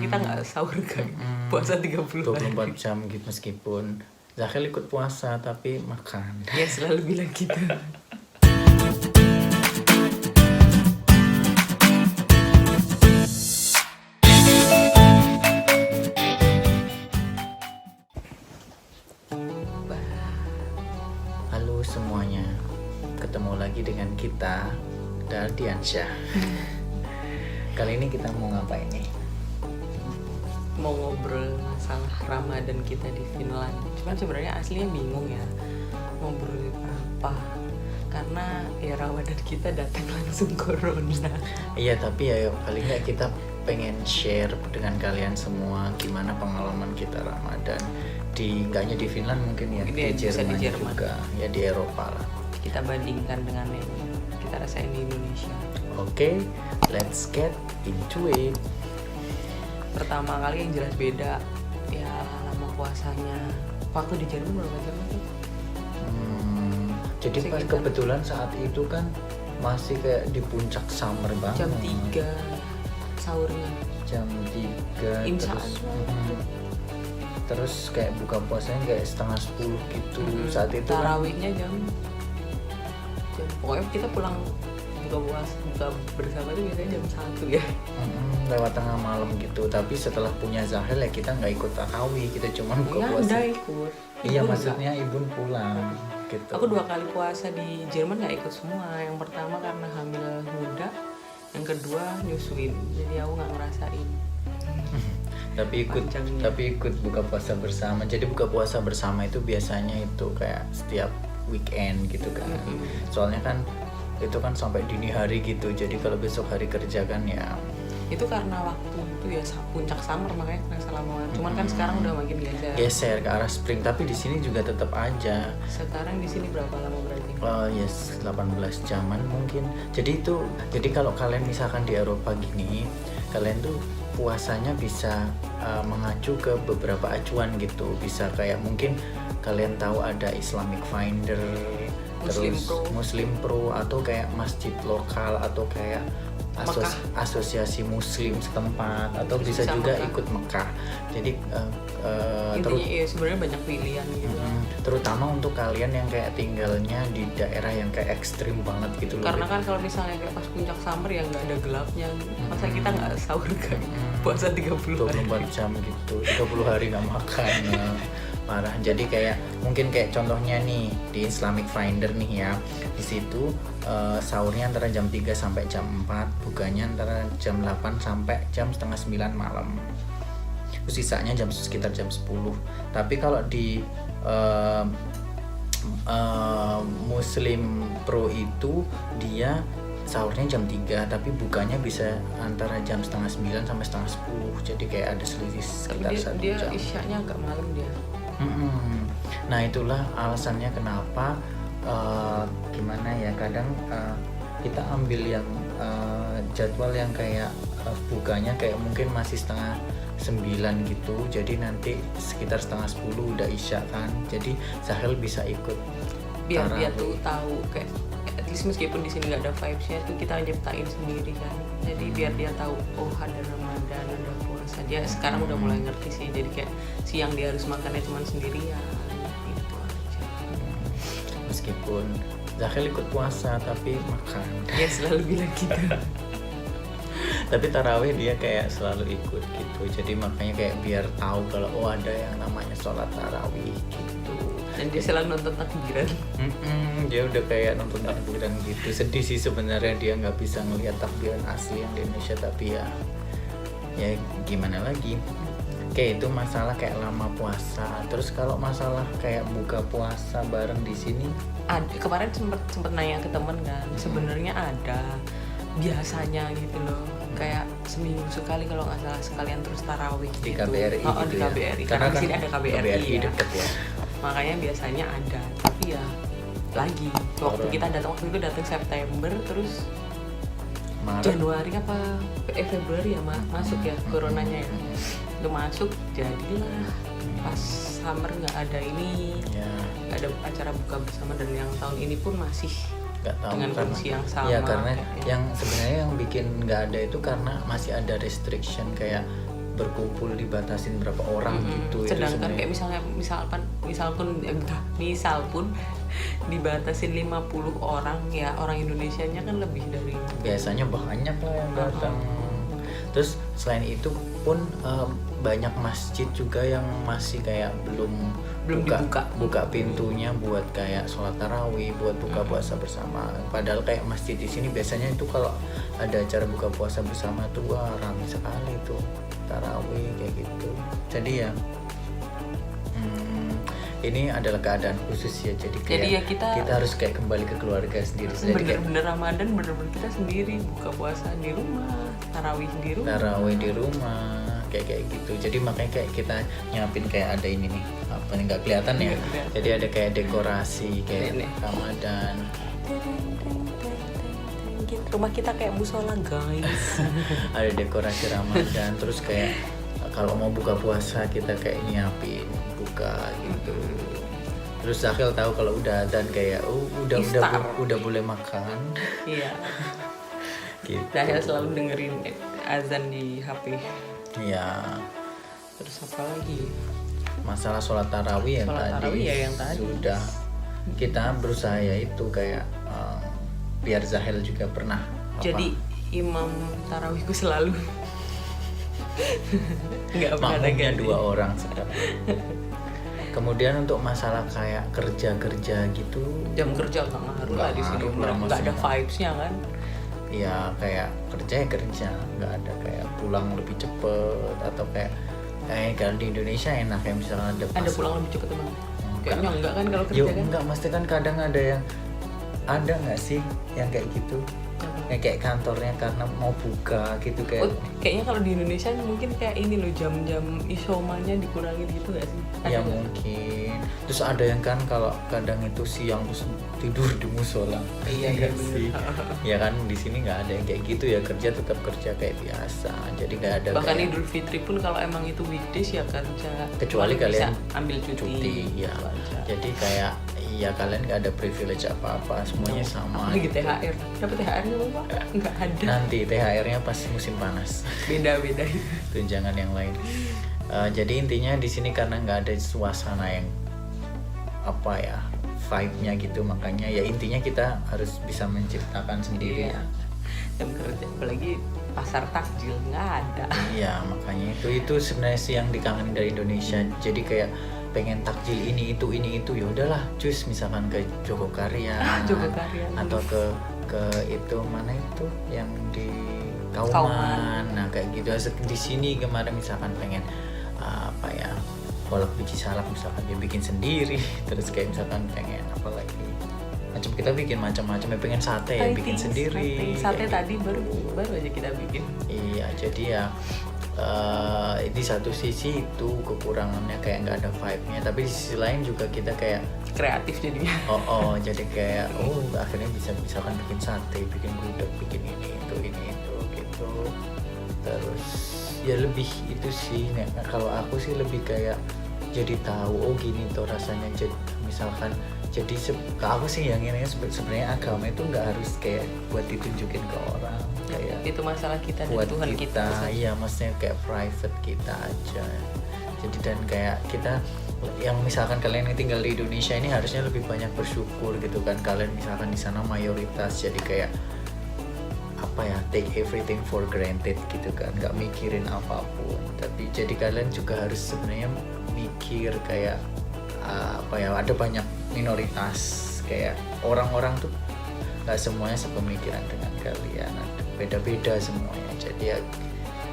kita nggak sahur kan, puasa 30 hari. 24 jam gitu, meskipun Zahel ikut puasa tapi makan. Dia selalu bilang gitu. Halo semuanya, ketemu lagi dengan kita Dardiansyah. Kali ini kita mau ngapain nih? Mau ngobrol masalah Ramadan kita di Finland. Cuman sebenarnya aslinya bingung ya ngobrol apa, karena ya Ramadan kita datang langsung corona. Iya, tapi ya paling nggak kita pengen share dengan kalian semua gimana pengalaman kita Ramadan di, nggak hanya di Finland mungkin ya, Ini di bisa di Jerman Jerman. juga, ya di Eropa lah. Kita bandingkan dengan yang kita rasain di Indonesia. Oke, let's get into it. Pertama kali yang jelas beda ya lama puasanya. Waktu di Jerman berapa jam itu? Jadi pas Sekitar- kebetulan saat itu kan masih kayak di puncak summer banget. Jam 3 sahurnya. Jam 3 Insya terus Allah. terus kayak buka puasanya kayak setengah 10 gitu. Saat itu kan Tarawihnya jam pokoknya kita pulang buka bersama itu biasanya jam 1 ya. Lewat tengah malam gitu. Tapi setelah punya Zahel ya kita nggak ikut tarawih, kita cuma buka Ya puasa. udah ikut. Iya, Ibu maksudnya ibu pulang gitu. enggak. Aku 2 kali puasa di Jerman nggak ikut semua. Yang pertama karena hamil muda, yang kedua nyusuin, jadi aku nggak ngerasain. Panjangnya. tapi ikut buka puasa bersama. Jadi buka puasa bersama itu biasanya itu kayak setiap weekend gitu kan. Soalnya kan itu kan sampai dini hari gitu. Jadi kalau besok hari kerja kan ya Itu karena waktu itu ya puncak summer makanya kerasa lama. Cuman kan sekarang udah makin geser ke arah spring, tapi di sini juga tetap aja. Sekarang di sini berapa lama berarti? Yes, 18 jaman mungkin. Jadi kalau kalian misalkan di Eropa gini, kalian tuh puasanya bisa mengacu ke beberapa acuan gitu. Bisa kayak mungkin kalian tahu ada Islamic Finder, Muslim Pro, atau kayak masjid lokal, atau kayak asosiasi muslim setempat, atau Terus bisa juga Mekah. ikut Mekah. Jadi Intinya ya sebenarnya banyak pilihan gitu. terutama untuk kalian yang kayak tinggalnya di daerah yang kayak ekstrim banget gitu loh. Karena kan kalau misalnya kayak pas puncak summer ya nggak ada gelapnya. Masa kita nggak sahur kan? Puasa 30 hari. 24 jam gitu, 30 hari nggak makan ya. Parah. Jadi kayak mungkin kayak contohnya nih di Islamic Finder nih ya, di situ sahurnya antara jam 3 sampai jam 4, bukanya antara jam 8 sampai jam setengah 9 malam. Terus sisanya sekitar jam 10. Tapi kalau di Muslim Pro itu dia sahurnya jam 3, tapi bukanya bisa antara jam setengah 9 sampai setengah 10. Jadi kayak ada selisih Tapi sekitar 1 dia jam. isyaknya agak malam dia. Nah itulah alasannya kenapa gimana ya, kadang kita ambil yang jadwal yang kayak bukanya kayak mungkin masih setengah 9 gitu. Jadi nanti sekitar setengah 10 udah isya kan. Jadi Zahel bisa ikut Biar dia tarawih. tuh tahu kayak at least meskipun di sini nggak ada vibes-nya tuh kita nyiptain sendiri kan. Jadi biar dia tahu oh ada Ramadan, ada puasa. Dia sekarang udah mulai ngerti sih. Jadi kayak siang dia harus makannya cuma sendirian gitu aja. Meskipun Zahel ikut puasa tapi makan. Dia selalu bilang gitu. Tapi tarawih dia kayak selalu ikut gitu. Jadi makanya kayak biar tahu kalau oh ada yang namanya sholat tarawih gitu. Dan dia selalu nonton takbiran. Dia udah kayak nonton takbiran gitu. Sedih sih sebenarnya dia nggak bisa ngelihat takbiran asli yang di Indonesia, tapi ya gimana lagi. Oke, itu masalah kayak lama puasa. Terus kalau masalah kayak buka puasa bareng di sini, Kemarin sempet nanya ke temen kan, sebenarnya ada biasanya gitu loh, kayak seminggu sekali kalau nggak salah, sekalian terus tarawih di gitu. KBRI Oh, gitu di ya. KBRI karena di sini ada KBRI ya. deket ya. Makanya biasanya ada, tapi ya lagi waktu Corona. kita datang waktu itu datang September terus Maret. Januari apa Februari ya masuk ya coronanya ya. Itu masuk jadilah pas summer nggak ada ini, Ya, nggak ada acara buka bersama, dan yang tahun ini pun masih nggak tahu dengan karena kondisi yang sama. ya karena kayaknya. yang sebenarnya yang bikin nggak ada itu karena masih ada restriction kayak berkumpul dibatasin berapa orang gitu. Itu Sedangkan sebenarnya kayak misal pun dibatasin 50 orang ya, orang Indonesianya kan lebih dari biasanya banyak lah yang datang. Terus selain itu pun banyak masjid juga yang masih kayak belum buka pintunya buat kayak sholat tarawih, buat buka puasa bersama. Padahal kayak masjid di sini biasanya itu kalau ada acara buka puasa bersama tuh wah ramai sekali tuh tarawih kayak gitu. Jadi ya ini adalah keadaan khusus ya, jadi kayak ya kita harus kayak kembali ke keluarga sendiri. Jadi kayak bener-bener Ramadan bener-bener kita sendiri, buka puasa di rumah, tarawih di rumah, kayak gitu. Jadi makanya kayak kita nyiapin kayak ada ini nih, apa nih nggak kelihatan ya. Jadi ada kayak dekorasi kayak Ramadan. Rumah kita kayak musola guys. Ada dekorasi Ramadan, terus kayak kalau mau buka puasa kita kayak nyiapin buka gitu. Terus Zahil tahu kalau udah adzan kayak udah boleh makan. Iya. Gitu. Zahil selalu dengerin azan di HP. Iya. Terus apa lagi? Masalah sholat tarawih yang tadi sudah kita berusaha ya itu kayak biar Zahil juga pernah jadi imam tarawihku selalu nggak pernah makmumnya 2 orang sekarang. Kemudian untuk masalah kayak kerja gitu, jam kerja nggak ngaruh lah di sini, nggak ada vibes-nya kan. Ya kayak kerja nggak ada kayak pulang lebih cepet atau kayak kalau di Indonesia enak ya misalnya ada pulang lebih cepet emang. Kayaknya enggak kan kalau kerja kan? Enggak, mesti kan kadang ada nggak sih yang kayak gitu? Kayak kantornya karena mau buka gitu kayak. Kayaknya kalau di Indonesia mungkin kayak ini loh, jam-jam isomanya dikurangin gitu nggak sih? Ya mungkin. Terus ada yang kan kalau kadang itu siang terus tidur di musola. Iya sih. Ya kan di sini nggak ada yang kayak gitu ya, kerja tetap kerja kayak biasa. Jadi nggak ada. Bahkan kayak Idul Fitri pun kalau emang itu weekdays ya kerja. Kecuali kalian bisa ambil cuti ya. Jadi kayak ya kalian nggak ada privilege apa-apa, semuanya sama. Apalagi THR, dapat THR-nya apa? Nggak ada. Nanti THR-nya pas musim panas. Beda-beda. Tunjangan yang lain. Jadi intinya di sini karena nggak ada suasana yang apa ya vibe-nya gitu, makanya ya intinya kita harus bisa menciptakan sendiri. Iya. Jam kerja, apalagi pasar takjil nggak ada. Iya, makanya itu sebenarnya sih yang dikangenin dari Indonesia. Jadi kayak pengen takjil ini itu ya udahlah cus misalkan ke Jogokaryan atau ke itu mana itu yang di Kauman. Nah kayak gitu. Di sini kemarin misalkan pengen apa ya kolak biji salak misalkan dia bikin sendiri. Terus kayak misalkan pengen apa lagi kita bikin macam-macam ya, pengen sate ya bikin sendiri. Sate tadi baru aja kita bikin. Iya, jadi ya di satu sisi itu kekurangannya kayak nggak ada vibe-nya, tapi di sisi lain juga kita kayak kreatif jadinya. Jadi kayak akhirnya bisa misalkan bikin sate, bikin gudeg, bikin ini itu gitu. Terus ya lebih itu sih. Nah, kalau aku sih lebih kayak jadi tahu gini tuh rasanya. Jadi misalkan aku sih yang ini sebenarnya agama itu nggak harus kayak buat ditunjukin ke orang, kayak itu masalah kita dan buat Tuhan kita. Iya, maksudnya kayak private kita aja. Jadi dan kayak kita yang misalkan kalian yang tinggal di Indonesia ini harusnya lebih banyak bersyukur gitu kan. Kalian misalkan di sana mayoritas jadi kayak apa ya, take everything for granted gitu kan, nggak mikirin apapun. Tapi jadi kalian juga harus sebenarnya mikir kayak apa ya, ada banyak minoritas kayak orang-orang tuh nggak semuanya sepemikiran dengan kalian, ada beda-beda semuanya. Jadi ya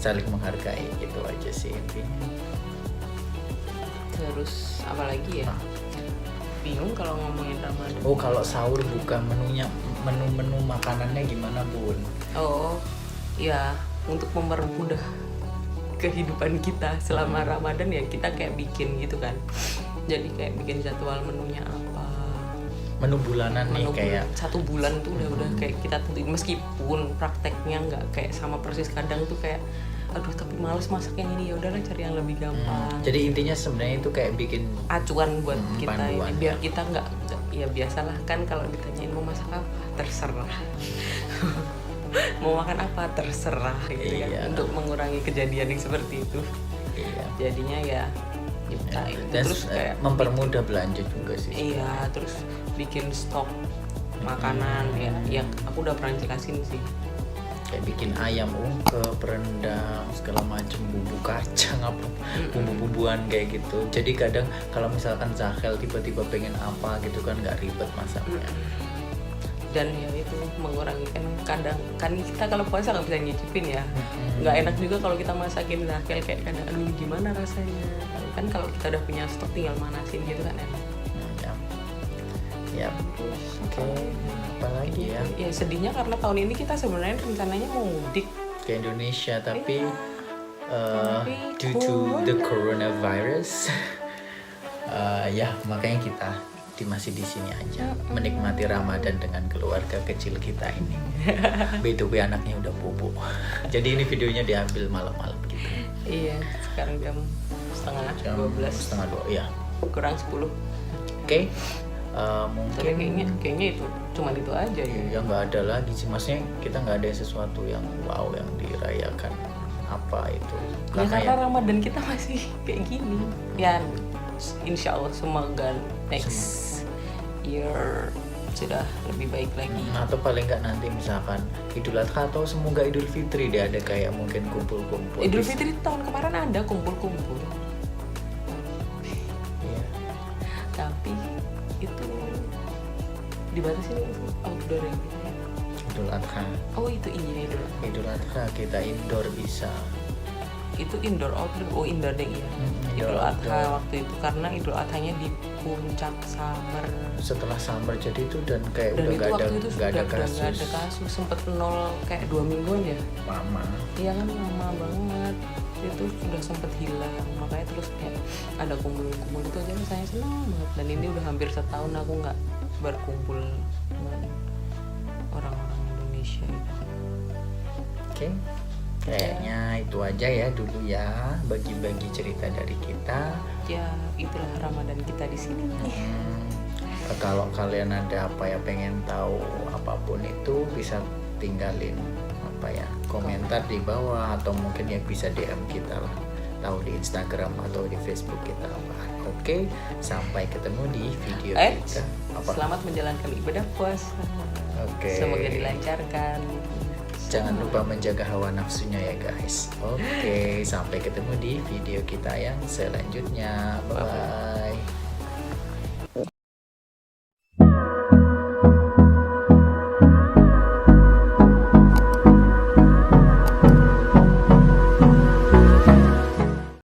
saling menghargai gitu aja sih intinya. Terus apa lagi ya? Bingung kalau ngomongin Ramadan. Kalau sahur buka menu makanannya gimana Bun? Ya untuk mempermudah kehidupan kita selama Ramadan ya kita kayak bikin gitu kan. Jadi kayak bikin jadwal menunya apa. Menu bulanan nih kayak 1 bulan tuh udah kayak kita tentuin, meskipun prakteknya nggak kayak sama persis. Kadang tuh kayak aduh tapi males masak yang ini, ya udahlah cari yang lebih gampang. Jadi intinya sebenarnya itu kayak bikin acuan buat kita panduan, biar kita nggak ya biasalah kan kalau ditanyain mau masak apa terserah. mau makan apa terserah gitu Iya. kan, untuk mengurangi kejadian yang seperti itu. Iya. Jadinya ya nyiptain. Dan Terus kayak mempermudah belanja juga sih. iya, terus bikin stok makanan ya yang aku udah pernah jelasin sih. Kayak bikin ayam ungkep, rendang, segala macam, bumbu kacang apa, bumbu-bumbuan kayak gitu. Jadi kadang kalau misalkan Zahel tiba-tiba pengen apa gitu kan nggak ribet masaknya. Dan ya itu mengurangi kan, kadang kan kita kalau puasa nggak bisa nyicipin ya, nggak enak juga kalau kita masakin Zahel kayak kadang aduh gimana rasanya, kan kalau kita udah punya stok tinggal manasin gitu kan enak. Ya. Oke. Apalagi ya? Ya sedihnya karena tahun ini kita sebenarnya rencananya mau mudik Ke Indonesia tapi Tapi due to the coronavirus ya makanya kita masih di sini aja menikmati Ramadan dengan keluarga kecil kita ini. BTW anaknya udah bobo. Jadi ini videonya diambil malam-malam gitu. Iya, sekarang jam setengah 12 setengah 2 ya. kurang 10. Oke. Tapi Mungkin kayaknya itu cuman itu aja ya. ya nggak ada lagi sih, maksudnya kita nggak ada sesuatu yang wow yang dirayakan apa itu. Ya karena Ramadan kita masih kayak gini. Ya insya Allah semoga next year sudah lebih baik lagi. Atau paling nggak nanti misalkan Idul Adha atau semoga Idul Fitri dia ada kayak mungkin kumpul-kumpul. Idul Fitri tahun kemarin ada kumpul-kumpul. Iya. Tapi itu dibatasi outdoor ya. Idul Adha. Oh itu iya Idul Adha kita indoor bisa. Itu indoor outdoor. Oh indoor deh iya. Indoor, Idul Adha outdoor. waktu itu karena Idul Adhanya di puncak summer. Setelah summer jadi itu dan kayak Dan udah itu nggak ada waktu itu sudah nggak ada nggak kasus. ada kasus, sempet nol kayak 2 mingguan ya. Lama. Iya kan lama banget. Itu sudah sempet hilang, makanya terus kayak ada kumpul-kumpul itu aja saya senang banget. Dan ini udah hampir setahun aku nggak berkumpul dengan orang-orang Indonesia. Oke. Kayaknya itu aja ya dulu ya bagi-bagi cerita dari kita. Ya itulah Ramadan kita di sini. Kalau kalian ada apa ya pengen tahu apapun itu bisa tinggalin apa ya komentar di bawah atau mungkin ya bisa DM kita lah, tahu di Instagram atau di Facebook kita apa. Oke, sampai ketemu di video kita. Selamat menjalankan ibadah puasa. Oke. Semoga dilancarkan. Jangan lupa menjaga hawa nafsunya ya guys. Oke, sampai ketemu di video kita yang selanjutnya. Bye bye.